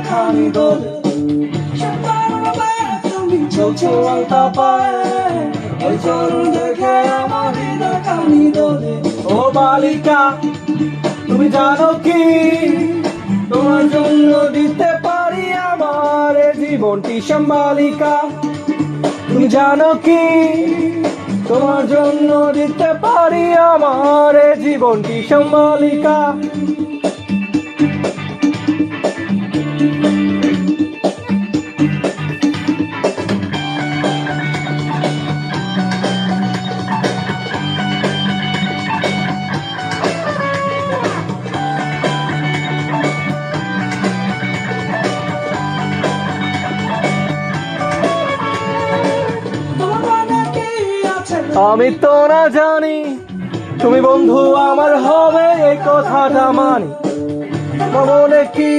খানি দোলে তুমি চলছো আলতা পায়ে ওই চরণ দেখে আমার হৃদয় খানি দোলে। ও বালিকা তুমি জানো কি তোমার জন্য দিতে পারি আমার এ জীবনটি সম্বালিকা। তুমি জানো কি তোমার জন্য দিতে পারি আমার এ জীবনটি সম্বালিকা। আমি তো না জানি তুমি বন্ধু আমার হবে এই কথাটা মানি। মনে কি